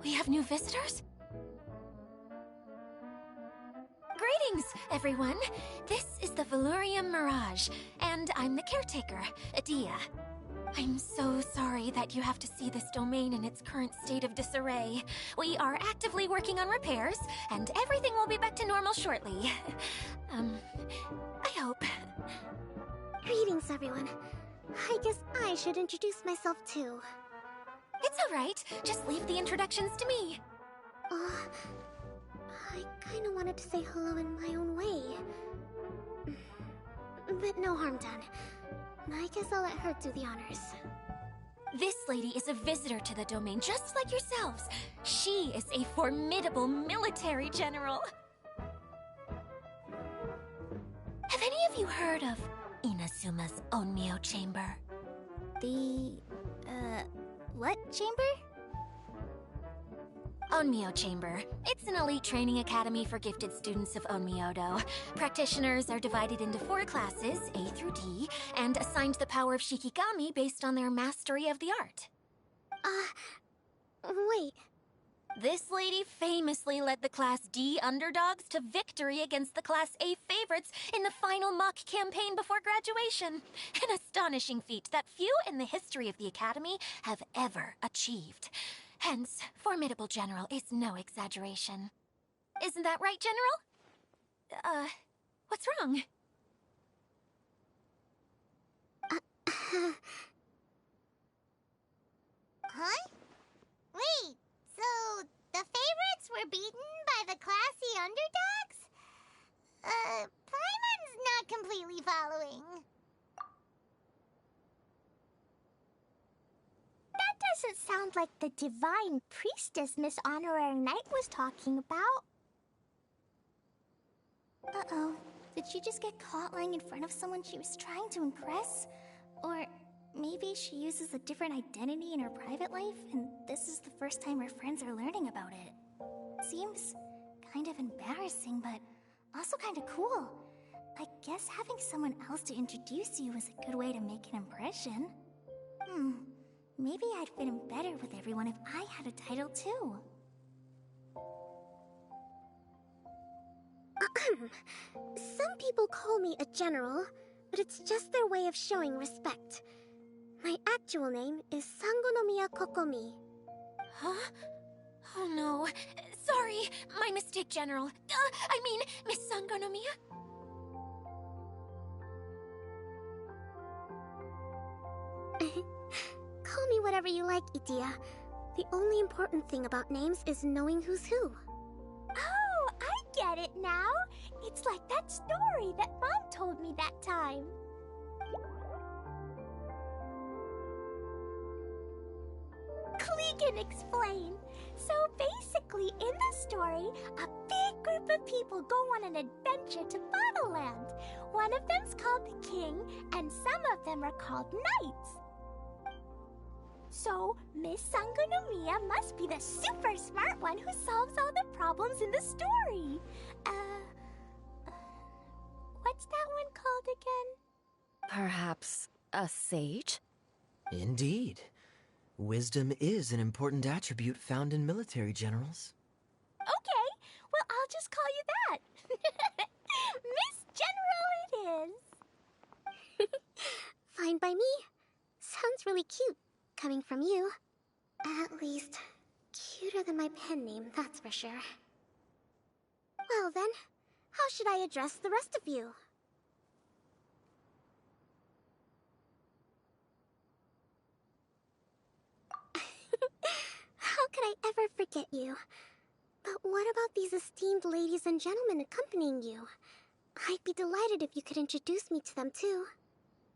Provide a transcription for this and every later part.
We have new visitors? Greetings, everyone. This is the Valurium Mirage, and I'm the caretaker, Adia. I'm so sorry that you have to see this domain in its current state of disarray. We are actively working on repairs, and everything will be back to normal shortly. I hope. Greetings, everyone. I guess I should introduce myself too. It's alright. Just leave the introductions to me. I kinda wanted to say hello in my own way. But no harm done. I guess I'll let her do the honors. This lady is a visitor to the domain, just like yourselves. She is a formidable military general. Have any of you heard of Inazuma's Onmyo Chamber? What chamber? Onmyo Chamber. It's an elite training academy for gifted students of Onmyodo. Practitioners are divided into 4 classes, A through D, and assigned the power of Shikigami based on their mastery of the art. Wait. This lady famously led the Class D underdogs to victory against the Class A favorites in the final mock campaign before graduation. An astonishing feat that few in the history of the academy have ever achieved. Hence, formidable general is no exaggeration. Isn't that right, General? What's wrong? Huh? Wait, so the favorites were beaten by the classy underdogs? Paimon's not completely following. That doesn't sound like the divine priestess Miss Honorary Knight was talking about. Uh-oh. Did she just get caught lying in front of someone she was trying to impress? Or maybe she uses a different identity in her private life, and this is the first time her friends are learning about it. Seems kind of embarrassing, but also kind of cool. I guess having someone else to introduce you is a good way to make an impression. Maybe I'd fit in better with everyone if I had a title too. Some people call me a general, but it's just their way of showing respect. My actual name is Sangonomiya Kokomi. Huh? Oh no. Sorry, my mistake, General. I mean, Miss Sangonomiya? Call me whatever you like, Itia. The only important thing about names is knowing who's who. Oh, I get it now. It's like that story that Mom told me that time. Klee can explain. So basically, in the story, a big group of people go on an adventure to Bottleland. One of them's called the King, and some of them are called Knights. So, Miss Sangonomiya must be the super smart one who solves all the problems in the story. What's that one called again? Perhaps a sage? Indeed. Wisdom is an important attribute found in military generals. Okay, well, I'll just call you that. Miss General it is. Fine by me. Sounds really cute, coming from you. At least, cuter than my pen name, that's for sure. Well then, how should I address the rest of you? How could I ever forget you? But what about these esteemed ladies and gentlemen accompanying you? I'd be delighted if you could introduce me to them too.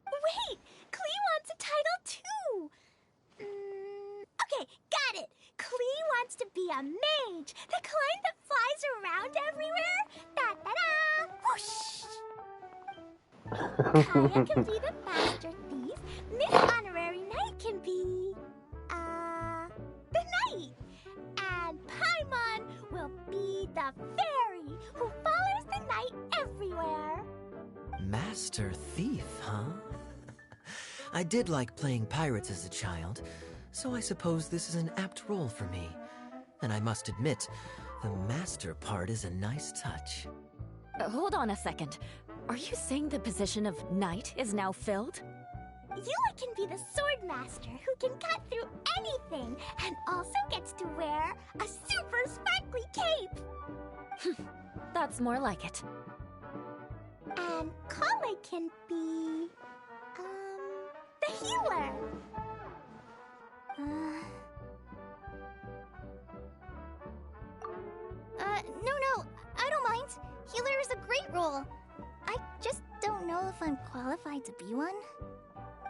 Wait, Klee wants a title too. Okay, got it. Klee wants to be a mage, the kind that flies around everywhere. Da-da-da! Whoosh! Kaya can be the master thief. Miss Honorary Knight can be... the knight. And Paimon will be the fairy who follows the knight everywhere. Master thief, huh? I did like playing pirates as a child, so I suppose this is an apt role for me. And and I must admit, the master part is a nice touch. Hold on a second. Are you saying the position of knight is now filled? Yula can be the sword master who can cut through anything and also gets to wear a super sparkly cape. That's more like it. And Kale can be... the healer. No, I don't mind. Healer is a great role. I just don't know if I'm qualified to be one.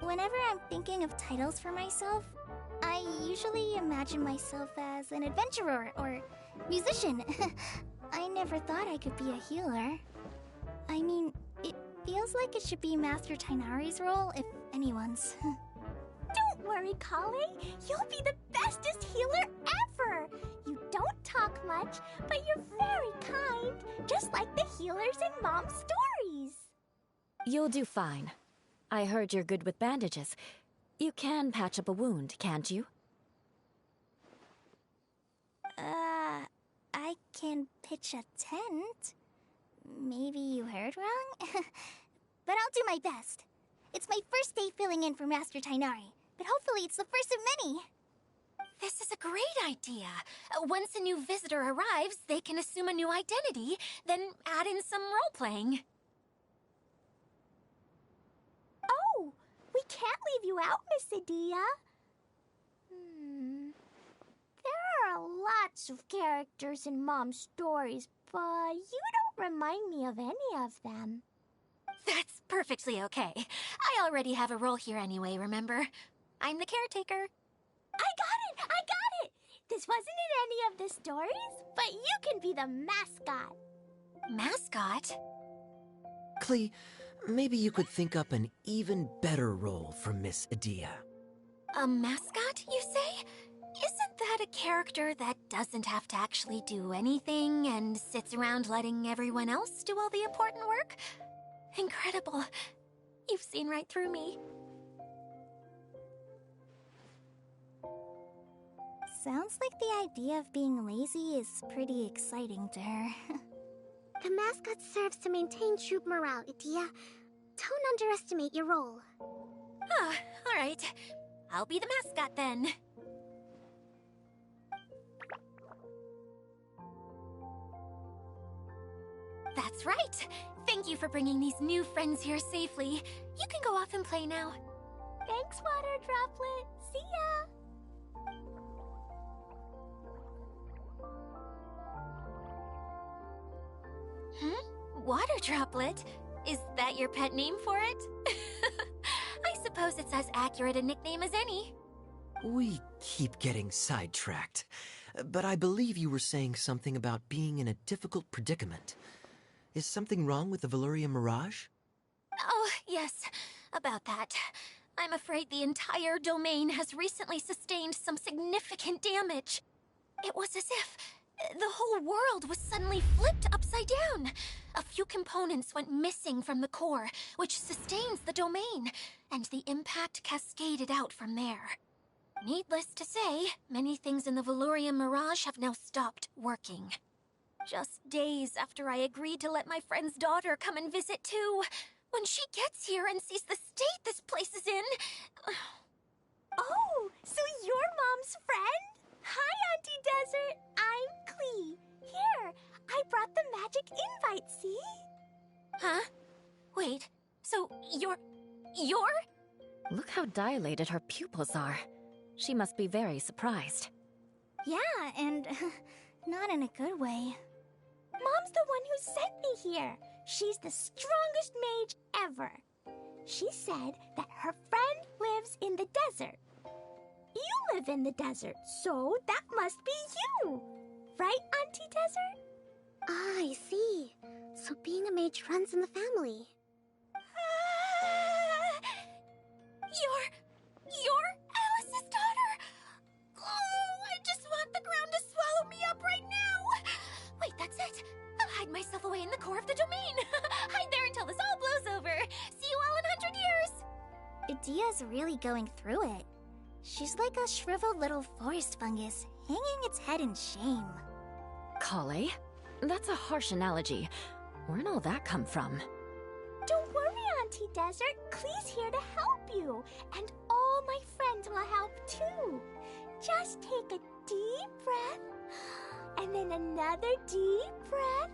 Whenever I'm thinking of titles for myself, I usually imagine myself as an adventurer or musician. I never thought I could be a healer. I mean, it feels like it should be Master Tainari's role, if anyone's. Don't worry, Kale. You'll be the bestest healer ever. You don't talk much, but you're very kind, just like the healers in Mom's stories. You'll do fine. I heard you're good with bandages. You can patch up a wound, can't you? I can pitch a tent. Maybe you heard wrong? But I'll do my best. It's my first day filling in for Master Tainari, but hopefully it's the first of many. This is a great idea. Once a new visitor arrives, they can assume a new identity, then add in some role-playing. Oh, we can't leave you out, Miss Adia. There are lots of characters in Mom's stories, but you don't remind me of any of them. That's perfectly okay. I already have a role here anyway, remember? I'm the caretaker. I got it! This wasn't in any of the stories, but you can be the mascot. Mascot? Klee, maybe you could think up an even better role for Miss Adia. A mascot, you say? Isn't that a character that doesn't have to actually do anything and sits around letting everyone else do all the important work? Incredible. You've seen right through me. Sounds like the idea of being lazy is pretty exciting to her. The mascot serves to maintain troop morale, Adia. Don't underestimate your role. Ah, all right. I'll be the mascot then. That's right. Thank you for bringing these new friends here safely. You can go off and play now. Thanks, Water Droplet. See ya! Water Droplet? Is that your pet name for it? I suppose it's as accurate a nickname as any. We keep getting sidetracked, but I believe you were saying something about being in a difficult predicament. Is something wrong with the Valyria Mirage? Oh, yes, about that. I'm afraid the entire domain has recently sustained some significant damage. It was as if the whole world was suddenly flipped upside down. A few components went missing from the core, which sustains the domain, and the impact cascaded out from there. Needless to say, many things in the Valyria Mirage have now stopped working. Just days after I agreed to let my friend's daughter come and visit too. When she gets here and sees the state this place is in... Oh, so you're Mom's friend? Hi, Auntie Desert. I'm Klee. Here, I brought the magic invite, see? Huh? Wait, so you're... Look how dilated her pupils are. She must be very surprised. Yeah, and not in a good way. Mom's the one who sent me here. She's the strongest mage ever. She said that her friend lives in the desert. You live in the desert, so that must be you. Right, Auntie Desert? Ah, I see. So being a mage runs in the family. You're Alice's daughter! Oh, I just want the ground to swallow me up right now! Wait, that's it! I'll hide myself away in the core of the domain! Hide there until this all blows over! See you all in 100 years! Adia's really going through it. She's like a shriveled little forest fungus, hanging its head in shame. Kale? That's a harsh analogy. Where'd all that come from? Don't worry, Auntie Desert. Klee's here to help you. And all my friends will help too. Just take a deep breath, and then another deep breath,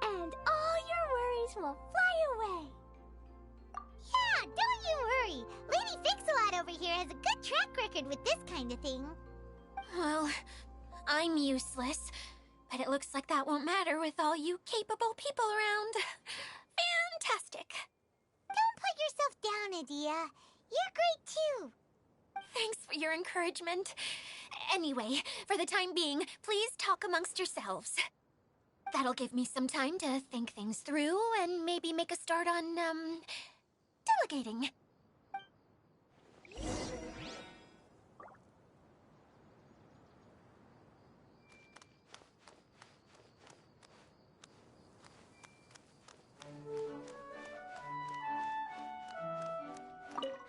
and all your worries will fly away. Yeah, don't you worry. Lady Fix-a-Lot over here has a good track record with this kind of thing. Well, I'm useless, but it looks like that won't matter with all you capable people around. Fantastic. Don't put yourself down, Adia. You're great too. Thanks for your encouragement. Anyway, for the time being, please talk amongst yourselves. That'll give me some time to think things through and maybe make a start on, delegating.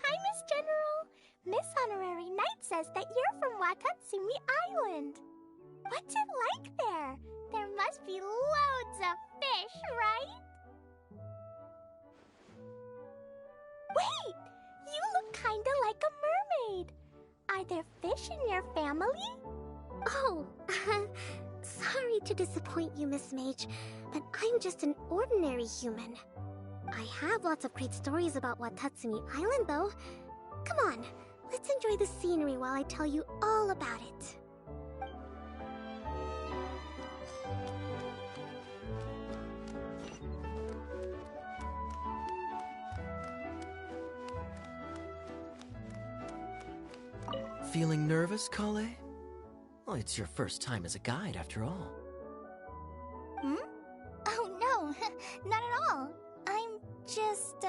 Hi, Miss General. Miss Honorary Knight says that you're from Watatsumi Island. What's it like there? There must be loads of fish, right? Wait! You look kinda like a mermaid. Are there fish in your family? Oh, sorry to disappoint you, Miss Mage, but I'm just an ordinary human. I have lots of great stories about Watatsumi Island, though. Come on, let's enjoy the scenery while I tell you all about it. Feeling nervous, Kale? Well, it's your first time as a guide, after all. Oh no, not at all. I'm just,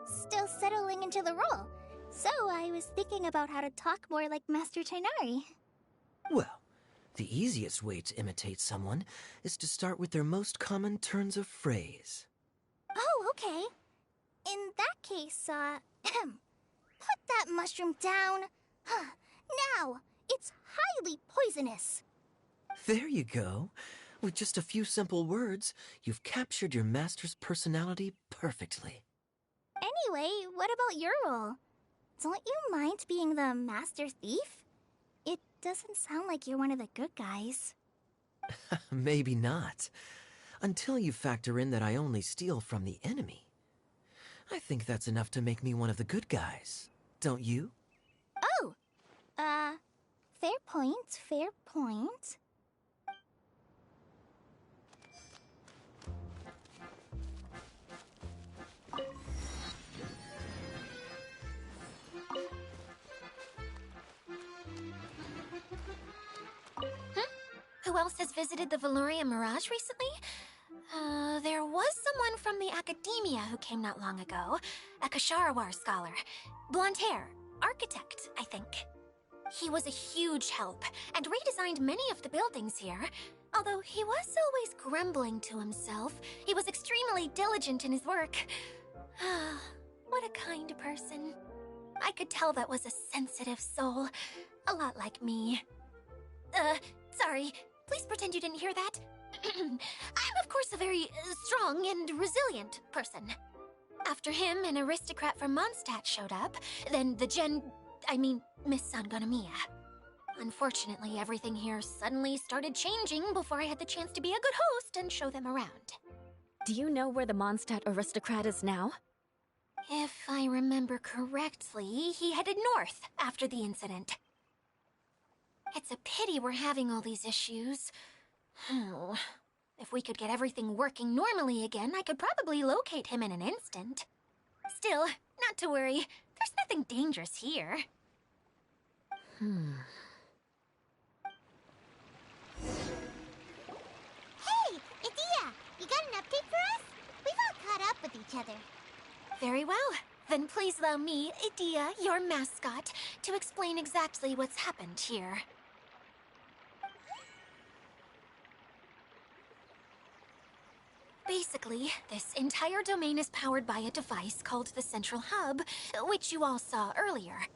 still settling into the role. So I was thinking about how to talk more like Master Tighnari. Well, the easiest way to imitate someone is to start with their most common turns of phrase. Oh, okay. In that case, put that mushroom down. Now, it's highly poisonous. There you go. With just a few simple words, you've captured your master's personality perfectly. Anyway, what about your role? Don't you mind being the master thief? It doesn't sound like you're one of the good guys. Maybe not. Until you factor in that I only steal from the enemy. I think that's enough to make me one of the good guys. Don't you? Oh! Fair point, fair point. Who else has visited the Veloria Mirage recently? There was someone from the academia who came not long ago. A Kasharawar scholar. Blonde hair. Architect, I think. He was a huge help, and redesigned many of the buildings here. Although he was always grumbling to himself, he was extremely diligent in his work. What a kind person. I could tell that was a sensitive soul. A lot like me. Sorry. Please pretend you didn't hear that. I'm, of course, a very strong and resilient person. After him, an aristocrat from Mondstadt showed up. Then Miss Sangonomiya. Unfortunately, everything here suddenly started changing before I had the chance to be a good host and show them around. Do you know where the Mondstadt aristocrat is now? If I remember correctly, he headed north after the incident. It's a pity we're having all these issues. Oh, if we could get everything working normally again, I could probably locate him in an instant. Still, not to worry. There's nothing dangerous here. Hey, Adia, you got an update for us? We've all caught up with each other. Very well. Then please allow me, Adia, your mascot, to explain exactly what's happened here. Basically, this entire domain is powered by a device called the Central Hub, which you all saw earlier.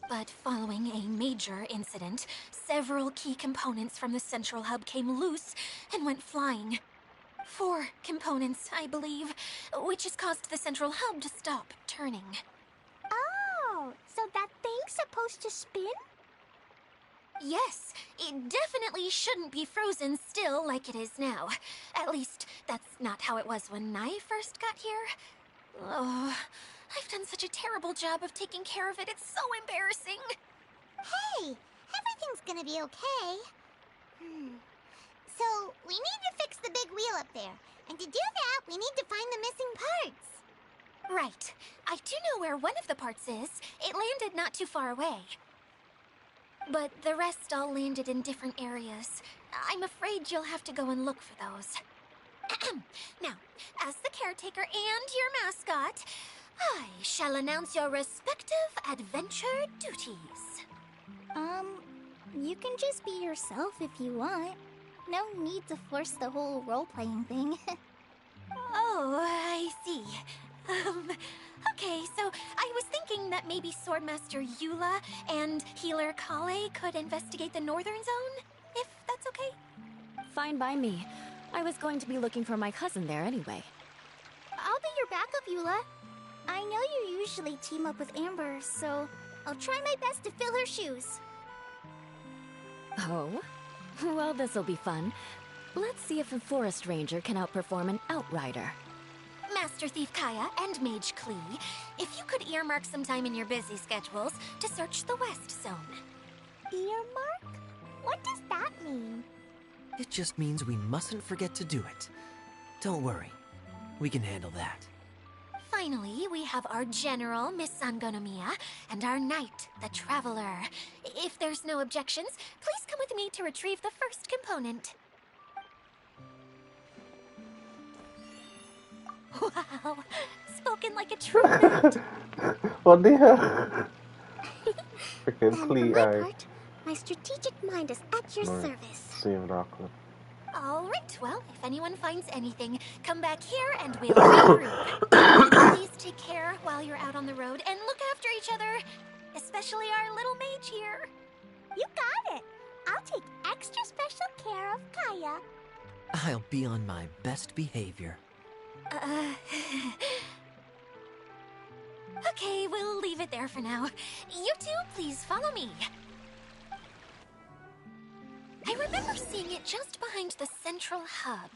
But following a major incident, several key components from the central hub came loose and went flying. 4 components, I believe, which has caused the central hub to stop turning. Oh, so that thing's supposed to spin? Yes, it definitely shouldn't be frozen still like it is now. At least, that's not how it was when I first got here. Oh, I've done such a terrible job of taking care of it, it's so embarrassing. Hey, everything's gonna be okay. So, we need to fix the big wheel up there. And to do that, we need to find the missing parts. Right. I do know where one of the parts is. It landed not too far away. But the rest all landed in different areas. I'm afraid you'll have to go and look for those. Now, as the caretaker and your mascot, I shall announce your respective adventure duties. You can just be yourself if you want. No need to force the whole role-playing thing. Oh, I see. Okay, so I was thinking that maybe Swordmaster Eula and Healer Kale could investigate the Northern Zone, if that's okay? Fine by me. I was going to be looking for my cousin there anyway. I'll be your backup, Eula. I know you usually team up with Amber, so I'll try my best to fill her shoes. Oh? Well, this'll be fun. Let's see if a forest ranger can outperform an outrider. Master Thief Kaya and Mage Klee, if you could earmark some time in your busy schedules to search the West Zone. Earmark? What does that mean? It just means we mustn't forget to do it. Don't worry. We can handle that. Finally, we have our General, Miss Sangonomiya, and our Knight, the Traveler. If there's no objections, please come with me to retrieve the first component. Wow, spoken like a true knight. What the hell? Freaking And for Klee my eye. part, my strategic mind is at your Right. service. Save Rockland. All right, well, if anyone finds anything, come back here and we'll regroup. Please take care while you're out on the road and look after each other, especially our little mage here. You got it. I'll take extra special care of Kaya. I'll be on my best behavior. Okay, we'll leave it there for now. You two, please follow me. I remember seeing it just behind the central hub.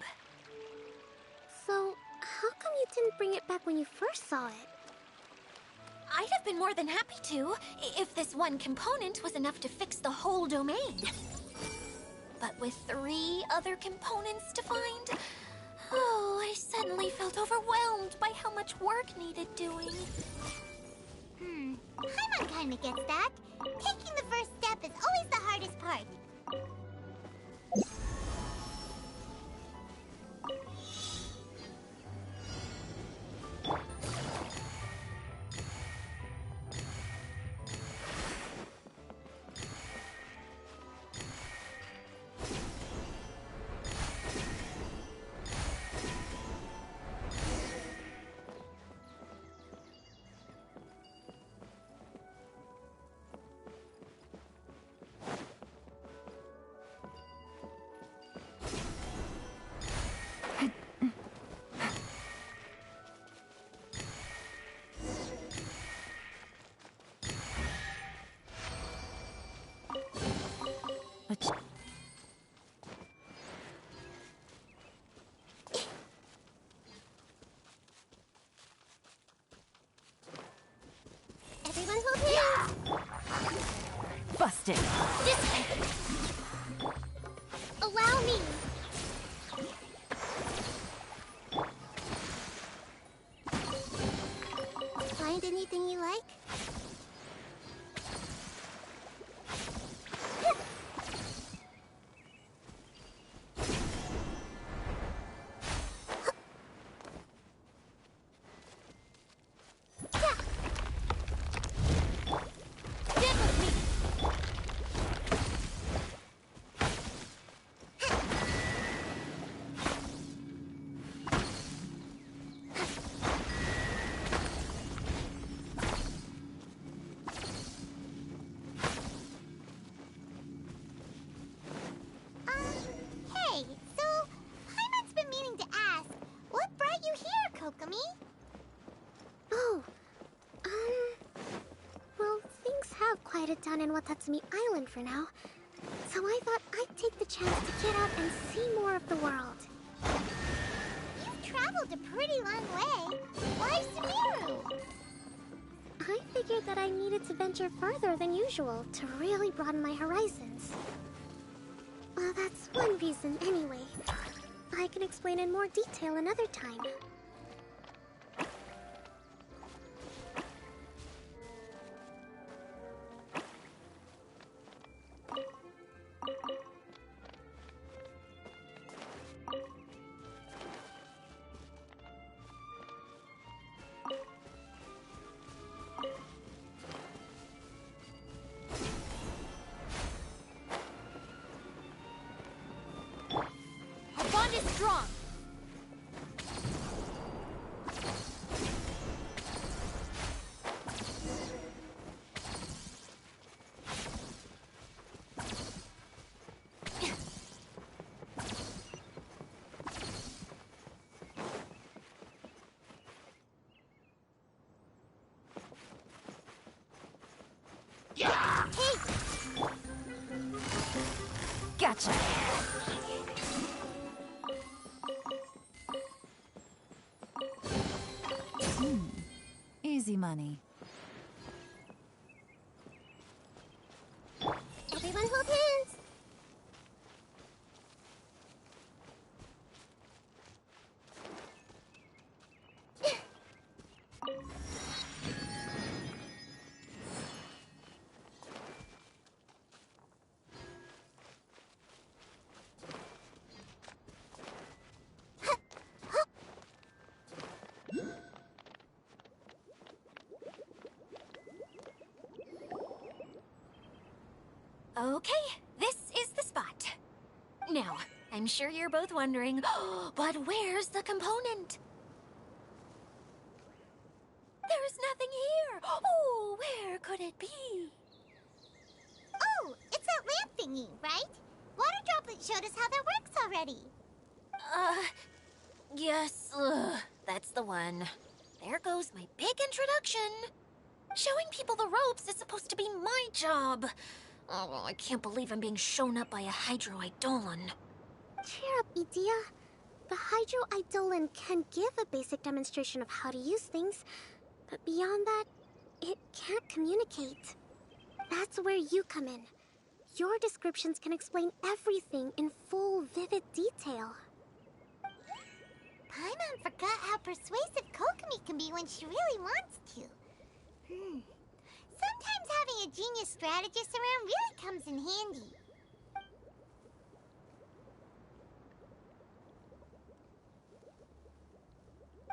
So, how come you didn't bring it back when you first saw it? I'd have been more than happy to, if this one component was enough to fix the whole domain. But with 3 other components to find, oh, I suddenly felt overwhelmed by how much work needed doing. Paimon kinda gets that. Taking the first step is always the hardest part. decided down in Watatsumi Island for now, so I thought I'd take the chance to get out and see more of the world. You've traveled a pretty long way. Why Sumeru? I figured that I needed to venture further than usual to really broaden my horizons. Well, that's one reason anyway. I can explain in more detail another time. Our bond is strong. Gotcha. Easy money. Everyone hold hands. Okay, this is the spot. Now, I'm sure you're both wondering, but where's the component? There's nothing here. Oh, where could it be? Oh, it's that lamp thingy, right? Water Droplet showed us how that works already. Yes, that's the one. There goes my big introduction. Showing people the ropes is supposed to be my job. Oh, I can't believe I'm being shown up by a Hydro Eidolon. Cheer up, Edea. The Hydro Eidolon can give a basic demonstration of how to use things, but beyond that, it can't communicate. That's where you come in. Your descriptions can explain everything in full, vivid detail. Paimon forgot how persuasive Kokomi can be when she really wants to. Sometimes having a genius strategist around really comes in handy.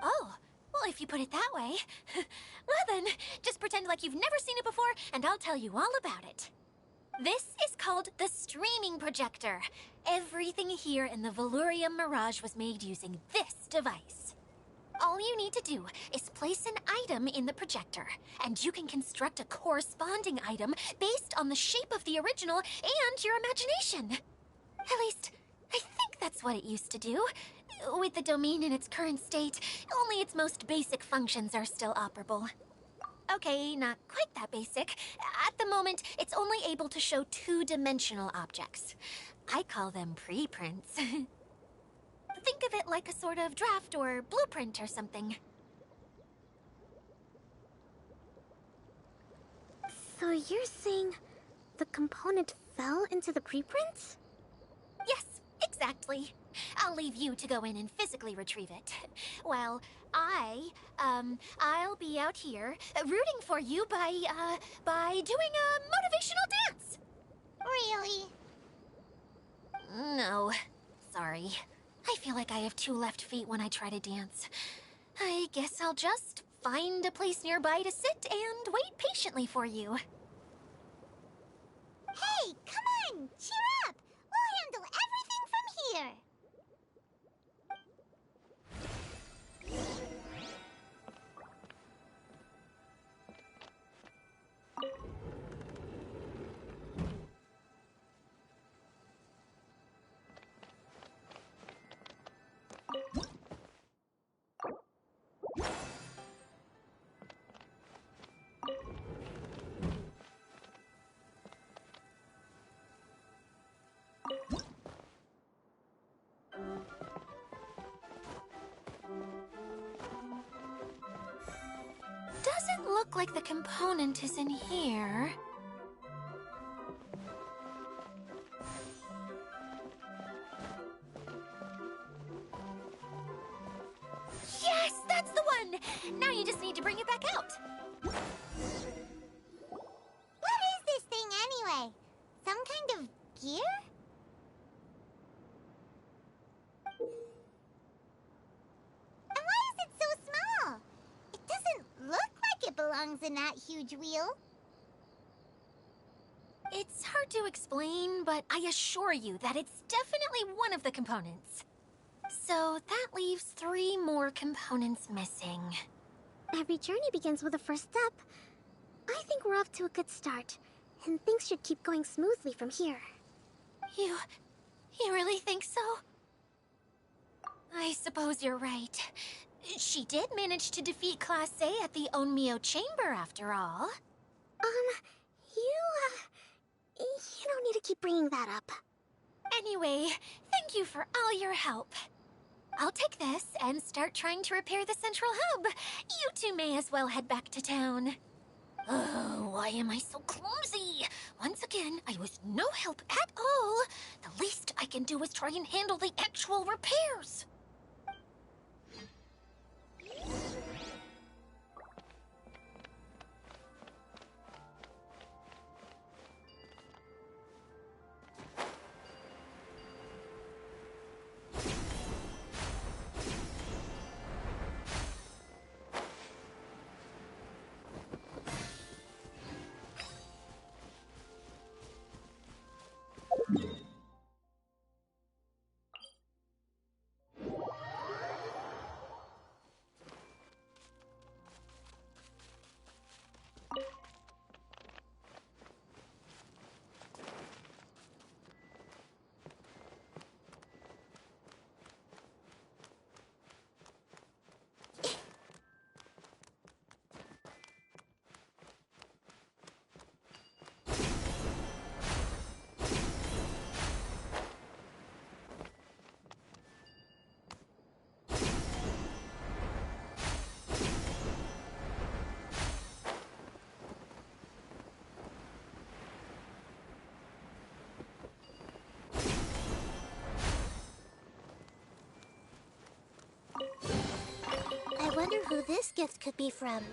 Oh, well, if you put it that way. Well then, just pretend like you've never seen it before, and I'll tell you all about it. This is called the streaming projector. Everything here in the Valurium Mirage was made using this device. All you need to do is place an item in the projector, and you can construct a corresponding item based on the shape of the original and your imagination. At least, I think that's what it used to do. With the domain in its current state, only its most basic functions are still operable. Okay, not quite that basic. At the moment, it's only able to show two-dimensional objects. I call them preprints. Think of it like a sort of draft or blueprint or something. So you're saying the component fell into the preprints? Yes, exactly. I'll leave you to go in and physically retrieve it. Well, I'll be out here rooting for you by doing a motivational dance. Really? No, sorry. I feel like I have two left feet when I try to dance. I guess I'll just find a place nearby to sit and wait patiently for you. Hey, come on! Cheer up! We'll handle everything from here! look like the component is in here. Yes, that's the one! Now you just need to bring it back out. What is this thing anyway? Some kind of gear? And why is it so small? It doesn't look like it belongs in that huge wheel. It's hard to explain, but I assure you that it's definitely one of the components. So that leaves 3 more components missing. Every journey begins with a first step. I think we're off to a good start, and things should keep going smoothly from here. You really think so? I suppose you're right. She did manage to defeat Class A at the Onmyo Chamber, after all. You don't need to keep bringing that up. Anyway, thank you for all your help. I'll take this and start trying to repair the central hub. You two may as well head back to town. Oh, why am I so clumsy? Once again, I was no help at all. The least I can do is try and handle the actual repairs. I wonder who this gift could be from.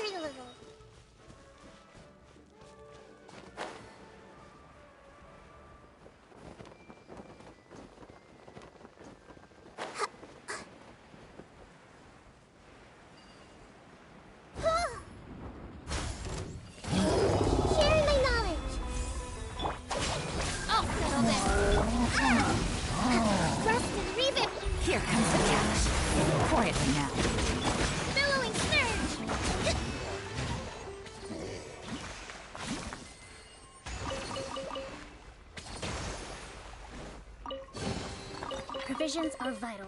A little. Sharing my knowledge. I'll settle this. Rust and revamp. Here comes the catch. Quietly now. Billowing surge. Decisions are vital.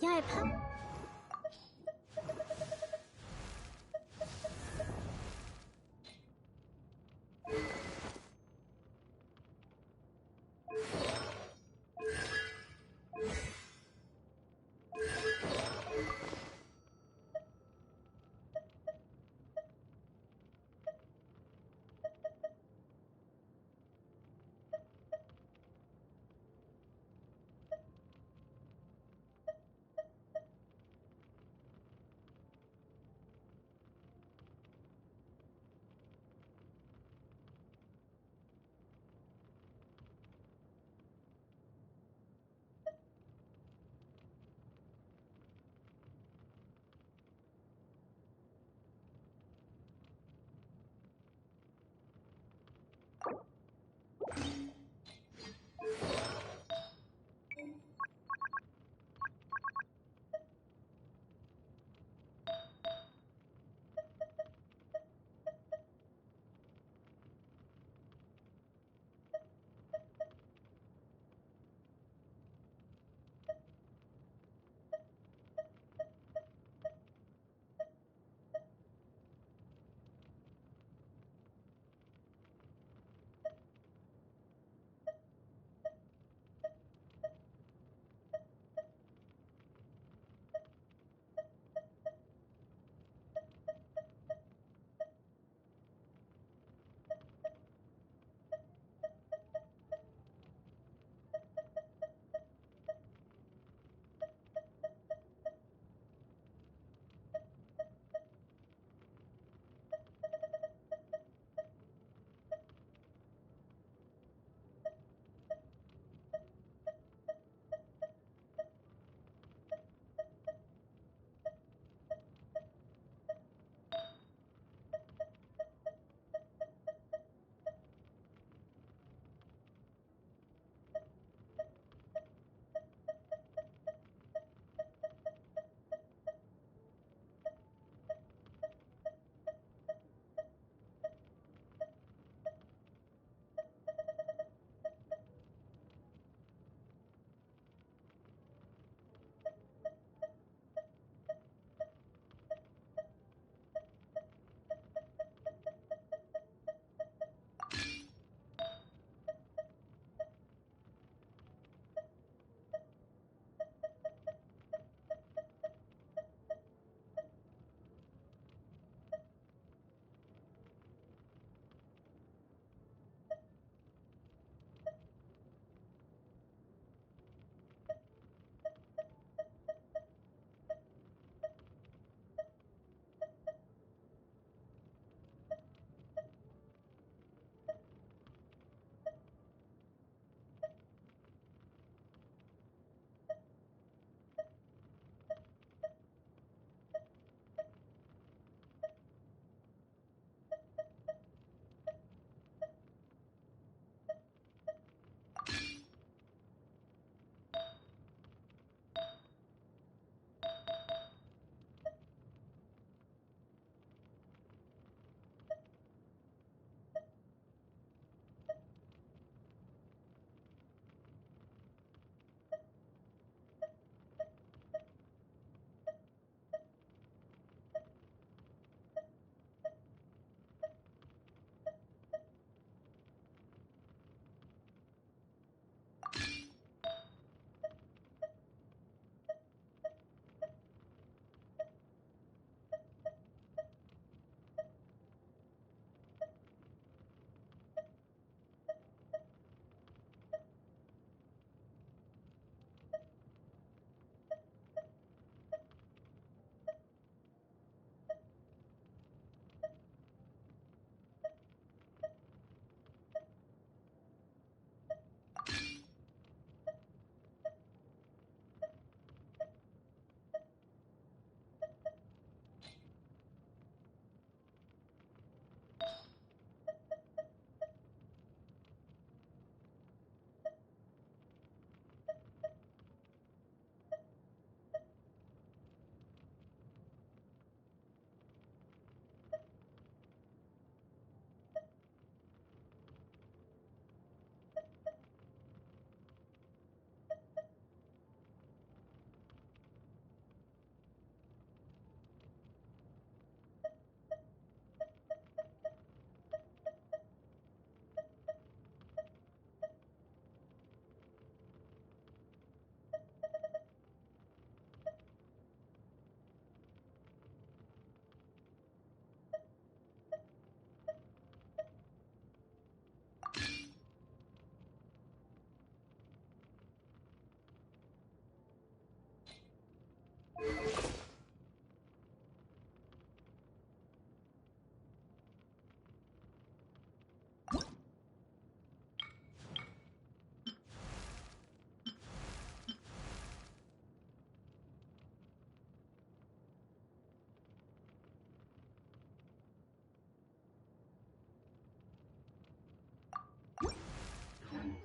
Yeah,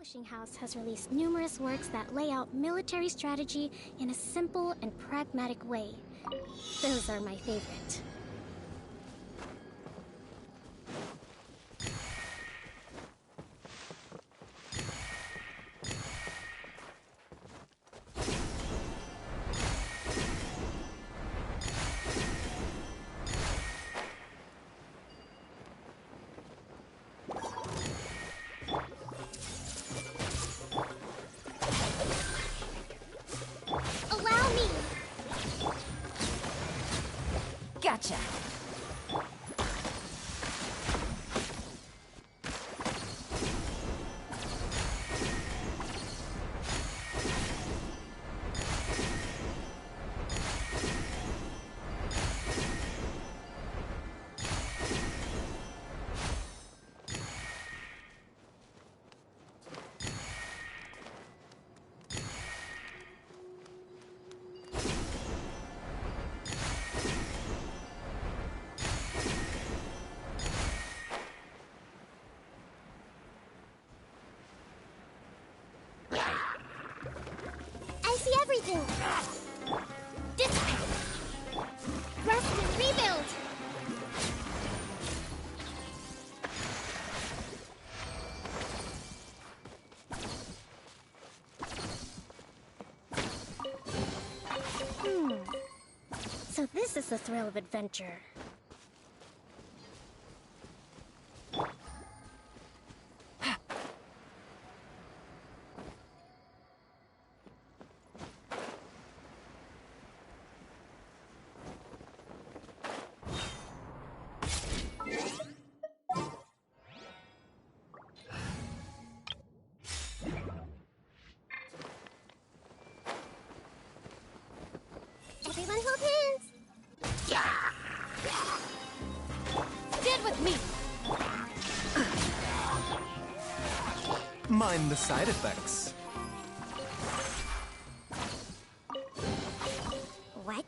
publishing house has released numerous works that lay out military strategy in a simple and pragmatic way. Those are my favorite. Allow me! Gotcha. I see everything! Dissipate! Rest and rebuild! So this is the thrill of adventure. Everyone hold hands! Stand with me! Mind the side effects. What?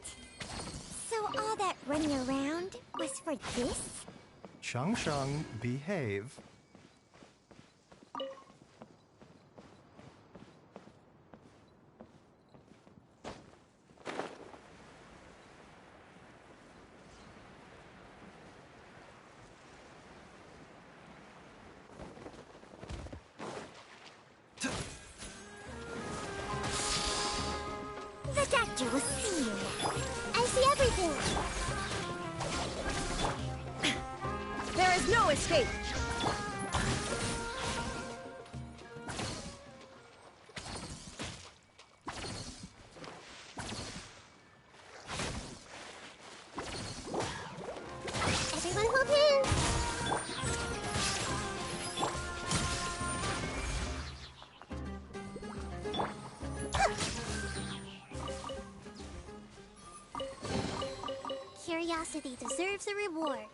So all that running around was for this? Shang Shang, behave. The doctor will see you now. I see everything! There is no escape! Everyone hold hands! Curiosity deserves a reward.